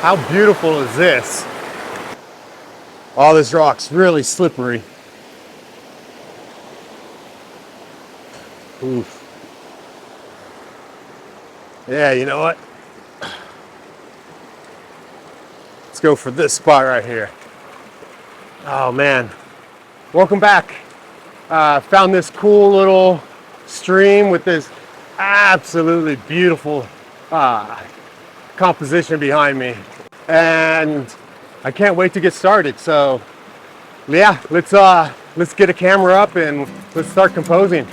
How beautiful is this? Oh, this rock's really slippery. Oof. Yeah, you know what? Let's go for this spot right here. Oh man, welcome back. Found this cool little stream with this absolutely beautiful composition behind me. And I can't wait to get started. So yeah, let's get a camera up and let's start composing.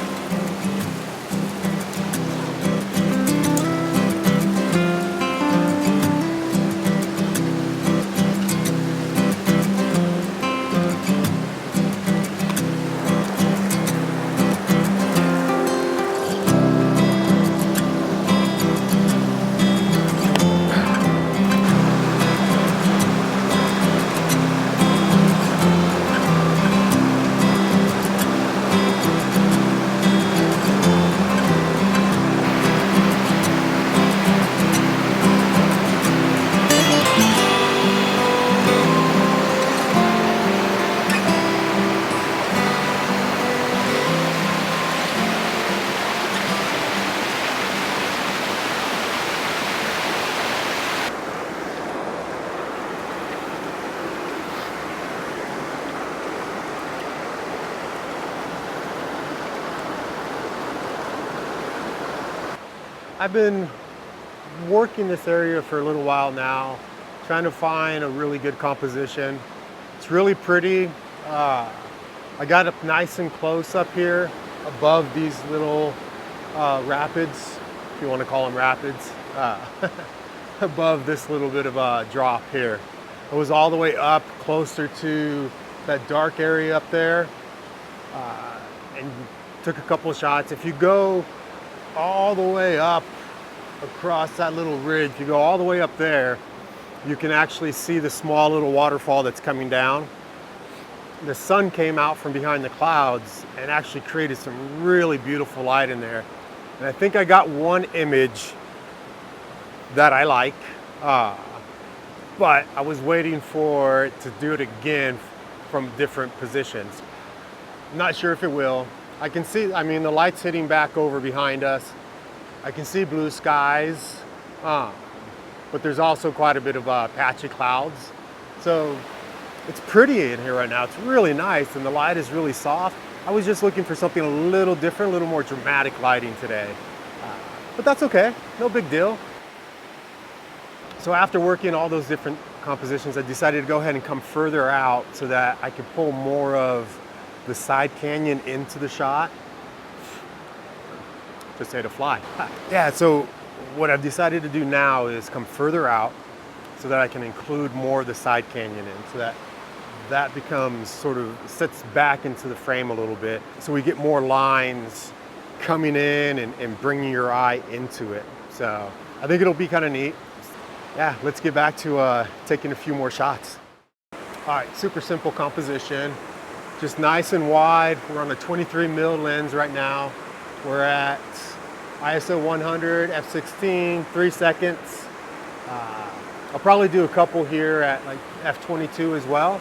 I've been working this area for a little while now, trying to find a really good composition. It's really pretty. I got up nice and close up here above these little rapids, if you want to call them rapids, above this little bit of a drop here. It was all the way up closer to that dark area up there and took a couple of shots. If you go all the way up across that little ridge, you go all the way up there, you can actually see the small little waterfall that's coming down. The sun came out from behind the clouds and actually created some really beautiful light in there. And I think I got one image that I like, but I was waiting for it to do it again from different positions. I'm not sure if it will. I can see, I mean, the light's hitting back over behind us. I can see blue skies, but there's also quite a bit of patchy clouds. So it's pretty in here right now. It's really nice and the light is really soft. I was just looking for something a little different, a little more dramatic lighting today. But that's okay, no big deal. So after working all those different compositions, I decided to go ahead and come further out so that I could pull more of the side canyon into the shot. Just had to fly. Yeah, so what I've decided to do now is come further out so that I can include more of the side canyon in, so that becomes sort of sets back into the frame a little bit, so we get more lines coming in and bringing your eye into it. So I think it'll be kind of neat. Yeah, let's get back to taking a few more shots. All right, super simple composition, just nice and wide. We're on a 23 mil lens right now. We're at ISO 100, f16, 3 seconds. I'll probably do a couple here at like f22 as well.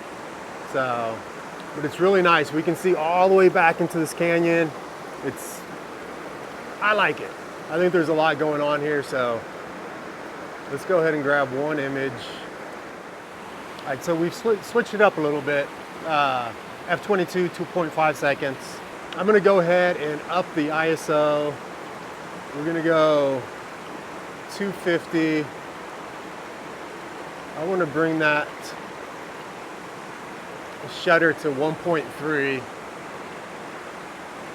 So, but it's really nice. We can see all the way back into this canyon. I like it. I think there's a lot going on here, so let's go ahead and grab one image. All right, so we've switched it up a little bit. F22, 2.5 seconds. I'm gonna go ahead and up the ISO. We're gonna go 250. I wanna bring that shutter to 1.3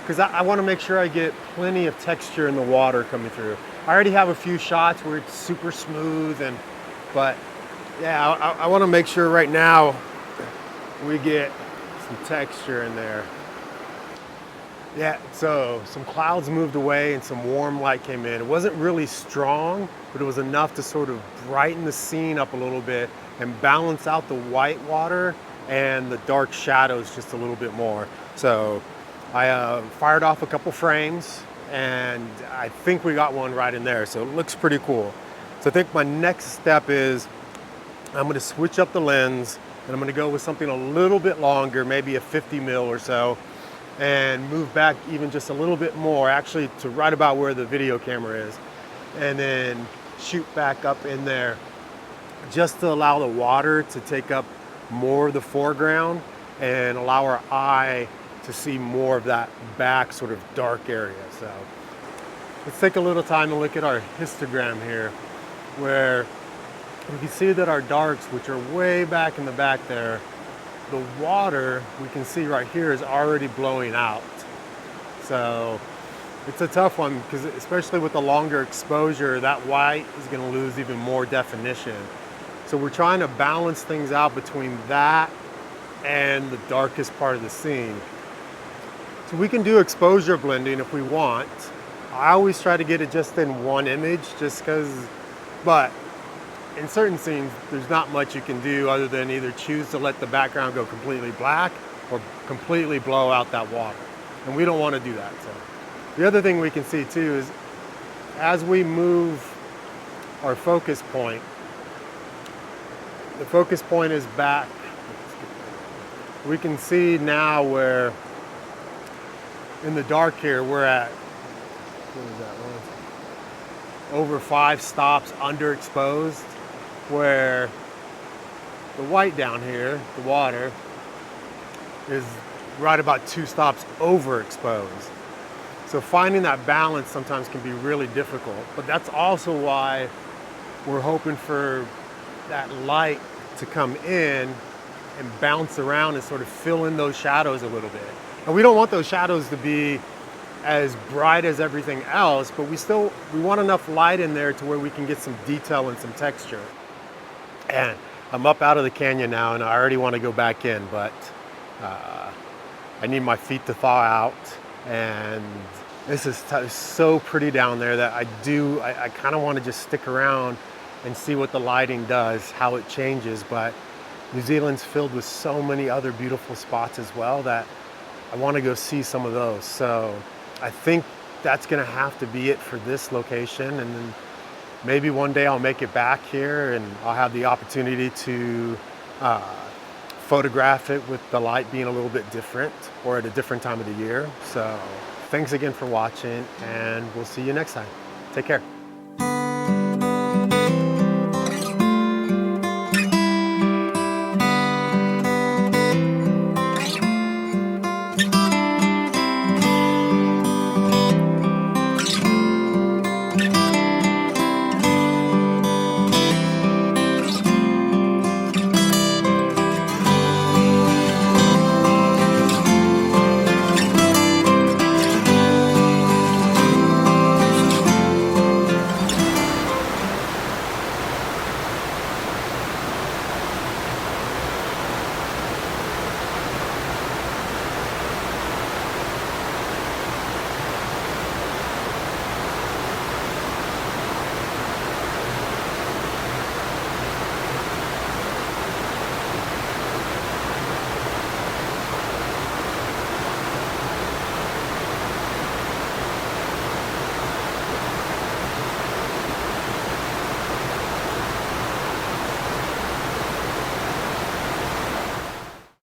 because I wanna make sure I get plenty of texture in the water coming through. I already have a few shots where it's super smooth, but yeah, I wanna make sure right now we get some texture in there. Yeah, so some clouds moved away and some warm light came in. It wasn't really strong, but it was enough to sort of brighten the scene up a little bit and balance out the white water and the dark shadows just a little bit more. So I fired off a couple frames and I think we got one right in there. So it looks pretty cool. So I think my next step is I'm gonna switch up the lens and I'm gonna go with something a little bit longer, maybe a 50 mil or so, and move back even just a little bit more, actually to right about where the video camera is, and then shoot back up in there just to allow the water to take up more of the foreground and allow our eye to see more of that back sort of dark area. So let's take a little time to look at our histogram here, where you can see that our darks, which are way back in the back there, the water we can see right here is already blowing out. So it's a tough one because especially with the longer exposure, that white is going to lose even more definition. So we're trying to balance things out between that and the darkest part of the scene. So we can do exposure blending if we want. I always try to get it just in one image just because, but in certain scenes, there's not much you can do other than either choose to let the background go completely black or completely blow out that water. And we don't want to do that. So the other thing we can see too is as we move our focus point, the focus point is back. We can see now where in the dark here, we're at, what is that one? Over 5 stops underexposed, where the white down here, the water, is right about 2 stops overexposed. So finding that balance sometimes can be really difficult, but that's also why we're hoping for that light to come in and bounce around and sort of fill in those shadows a little bit. And we don't want those shadows to be as bright as everything else, but we want enough light in there to where we can get some detail and some texture. And I'm up out of the canyon now and I already want to go back in, but I need my feet to thaw out. And this is so pretty down there that I kind of want to just stick around and see what the lighting does, how it changes. But New Zealand's filled with so many other beautiful spots as well that I want to go see some of those. So I think that's going to have to be it for this location. And then maybe one day I'll make it back here and I'll have the opportunity to photograph it with the light being a little bit different or at a different time of the year. So thanks again for watching and we'll see you next time. Take care.